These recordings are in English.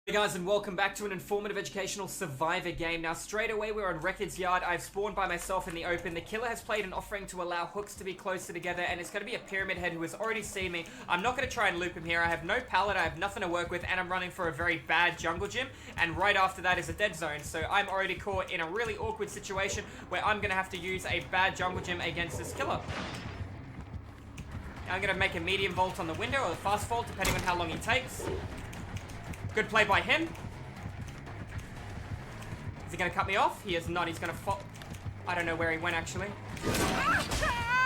Hey guys, and welcome back to an informative educational survivor game. Now straight away we're on Record's Yard. I've spawned by myself in the open. The killer has played an offering to allow hooks to be closer together, and it's going to be a pyramid head who has already seen me. I'm not going to try and loop him here. I have no pallet, I have nothing to work with, and I'm running for a very bad jungle gym, and right after that is a dead zone. So I'm already caught in a really awkward situation where I'm going to have to use a bad jungle gym against this killer. Now I'm going to make a medium vault on the window, or a fast vault, depending on how long he takes. Good play by him. Is he going to cut me off? He is not. He's going to fall. I don't know where he went, actually.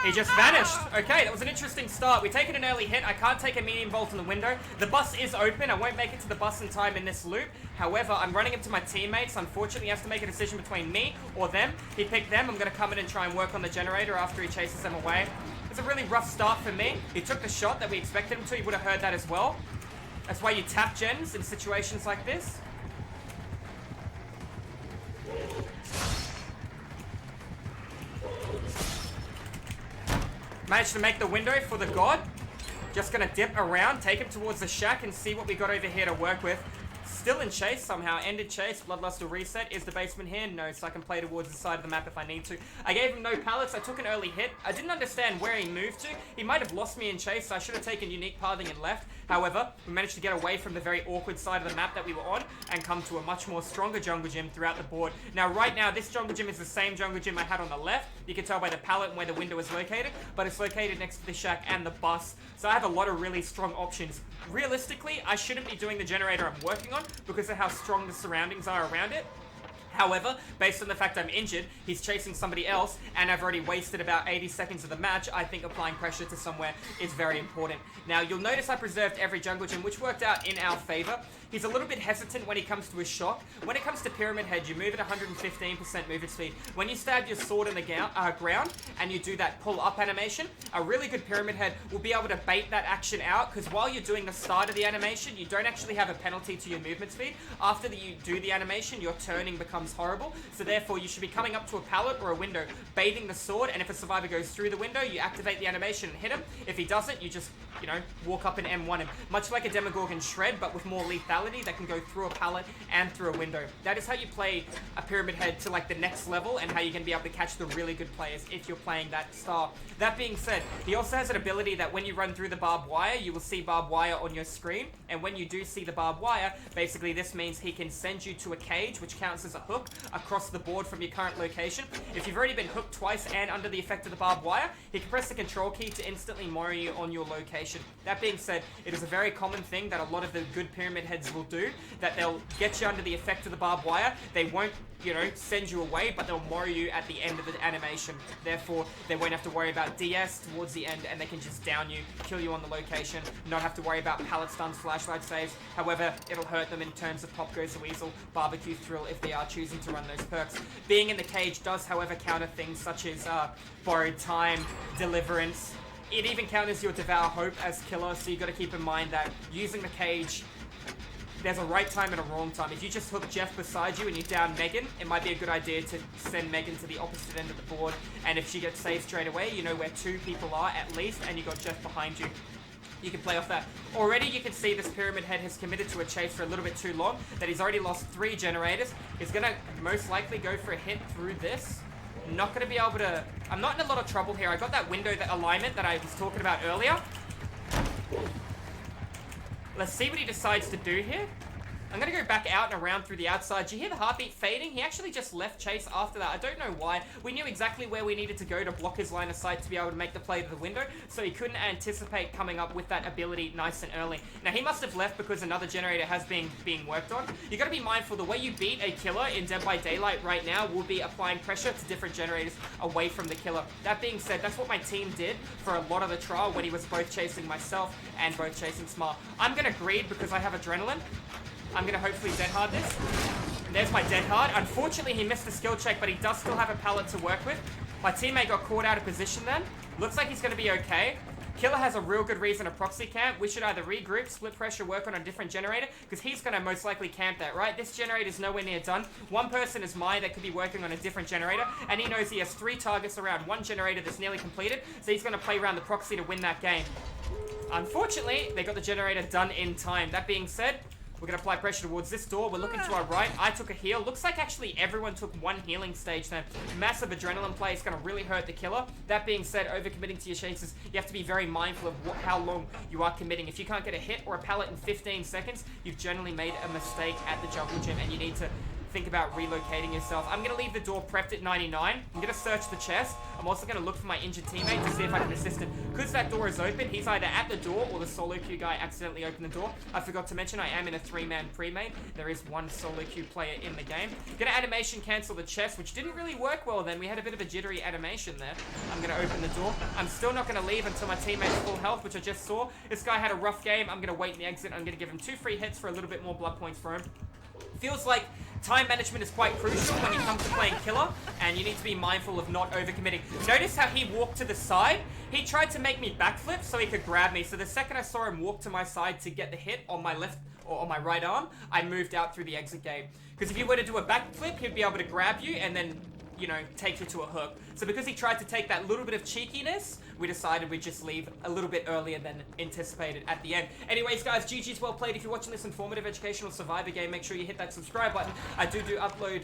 He just vanished. Okay, that was an interesting start. We take it an early hit. I can't take a medium vault in the window. The bus is open. I won't make it to the bus in time in this loop. However, I'm running into my teammates. Unfortunately, he has to make a decision between me or them. He picked them. I'm going to come in and try and work on the generator after he chases them away. It's a really rough start for me. He took the shot that we expected him to. He would have heard that as well. That's why you tap gens in situations like this. Managed to make the window for the god. Just gonna dip around, take him towards the shack and see what we got over here to work with. Still in chase somehow. Ended chase. Bloodlust will reset. Is the basement here? No, so I can play towards the side of the map if I need to. I gave him no pallets. I took an early hit. I didn't understand where he moved to. He might have lost me in chase, so I should have taken unique pathing and left. However, we managed to get away from the very awkward side of the map that we were on and come to a much more stronger jungle gym throughout the board. Now, right now, this jungle gym is the same jungle gym I had on the left. You can tell by the pallet and where the window is located, but it's located next to the shack and the bus. So I have a lot of really strong options. Realistically, I shouldn't be doing the generator I'm working on because of how strong the surroundings are around it. However, based on the fact I'm injured, he's chasing somebody else, and I've already wasted about 80 seconds of the match, I think applying pressure to somewhere is very important. Now, you'll notice I preserved every jungle gym, which worked out in our favor. He's a little bit hesitant when he comes to his shot. When it comes to Pyramid Head, you move at 115% movement speed. When you stab your sword in the ground, and you do that pull-up animation, a really good Pyramid Head will be able to bait that action out, because while you're doing the start of the animation, you don't actually have a penalty to your movement speed. After you do the animation, your turning becomes horrible, so therefore you should be coming up to a pallet or a window, baiting the sword, and if a survivor goes through the window, you activate the animation and hit him. If he doesn't, you just, walk up and M1 him. Much like a Demogorgon Shred, but with more lethality that can go through a pallet and through a window. That is how you play a Pyramid Head to like the next level, and how you're going to be able to catch the really good players if you're playing that style. That being said, he also has an ability that when you run through the barbed wire, you will see barbed wire on your screen, and when you do see the barbed wire, basically this means he can send you to a cage, which counts as a hook, across the board from your current location. If you've already been hooked twice and under the effect of the barbed wire, he can press the control key to instantly moor you on your location. That being said, it is a very common thing that a lot of the good Pyramid Heads will do, that they'll get you under the effect of the barbed wire. They won't, send you away, but they'll moor you at the end of the animation. Therefore, they won't have to worry about DS towards the end, and they can just down you, kill you on the location, not have to worry about pallet stuns, flashlight saves. However, it'll hurt them in terms of Pop Goes the Weasel, Barbecue Thrill if they are choosing to run those perks. Being in the cage does, however, counter things such as Borrowed Time, Deliverance. It even counters your Devour Hope as killer, so you got to keep in mind that using the cage, there's a right time and a wrong time. If you just hook Jeff beside you and you down Megan, it might be a good idea to send Megan to the opposite end of the board, and if she gets saved straight away, you know where two people are at least, and you got Jeff behind you. You can play off that. Already you can see this Pyramid Head has committed to a chase for a little bit too long, that he's already lost 3 generators. He's going to most likely go for a hit through this. Not going to be able to... I'm not in a lot of trouble here. I got that window, that alignment that I was talking about earlier. Let's see what he decides to do here. I'm going to go back out and around through the outside. Do you hear the heartbeat fading? He actually just left chase after that. I don't know why. We knew exactly where we needed to go to block his line of sight to be able to make the play to the window, so he couldn't anticipate coming up with that ability nice and early. Now, he must have left because another generator has been being worked on. You got to be mindful, the way you beat a killer in Dead by Daylight right now will be applying pressure to different generators away from the killer. That being said, that's what my team did for a lot of the trial when he was both chasing myself and both chasing Smart. I'm going to greed because I have adrenaline. I'm going to hopefully dead hard this. And there's my dead hard. Unfortunately, he missed the skill check, but he does still have a pallet to work with. My teammate got caught out of position then. Looks like he's going to be okay. Killer has a real good reason to proxy camp. We should either regroup, split pressure, work on a different generator, because he's going to most likely camp that, right? This generator is nowhere near done. One person is mine that could be working on a different generator, and he knows he has 3 targets around one generator that's nearly completed, so he's going to play around the proxy to win that game. Unfortunately, they got the generator done in time. That being said, We're gonna apply pressure towards this door. We're looking to our right. I took a heal. Looks like actually everyone took one healing stage then. Massive adrenaline play. It's gonna really hurt the killer. That being said, overcommitting to your chases, you have to be very mindful of how long you are committing. If you can't get a hit or a pallet in 15 seconds, you've generally made a mistake at the jungle gym and you need to think about relocating yourself. I'm going to leave the door prepped at 99. I'm going to search the chest. I'm also going to look for my injured teammate to see if I can assist him. Because that door is open, he's either at the door or the solo queue guy accidentally opened the door. I forgot to mention I am in a 3-man pre-main. There is one solo queue player in the game. Going to animation cancel the chest, which didn't really work well then. We had a bit of a jittery animation there. I'm going to open the door. I'm still not going to leave until my teammate's full health, which I just saw. This guy had a rough game. I'm going to wait in the exit. I'm going to give him 2 free hits for a little bit more blood points for him. Feels like time management is quite crucial when it comes to playing killer, and you need to be mindful of not overcommitting. Notice how he walked to the side? He tried to make me backflip so he could grab me. So the second I saw him walk to my side to get the hit on my left or on my right arm, I moved out through the exit gate. Because if you were to do a backflip, he'd be able to grab you and then, you know, take you to a hook. So because he tried to take that little bit of cheekiness, we decided we'd just leave a little bit earlier than anticipated at the end. Anyways, guys, GG's well played. If you're watching this informative, educational survivor game, make sure you hit that subscribe button. I do upload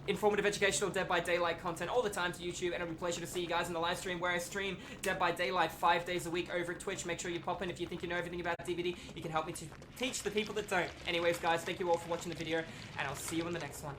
informative, educational Dead by Daylight content all the time to YouTube, and it'll be a pleasure to see you guys in the live stream where I stream Dead by Daylight 5 days a week over at Twitch. Make sure you pop in if you think you know everything about DVD. You can help me to teach the people that don't. Anyways, guys, thank you all for watching the video, and I'll see you in the next one.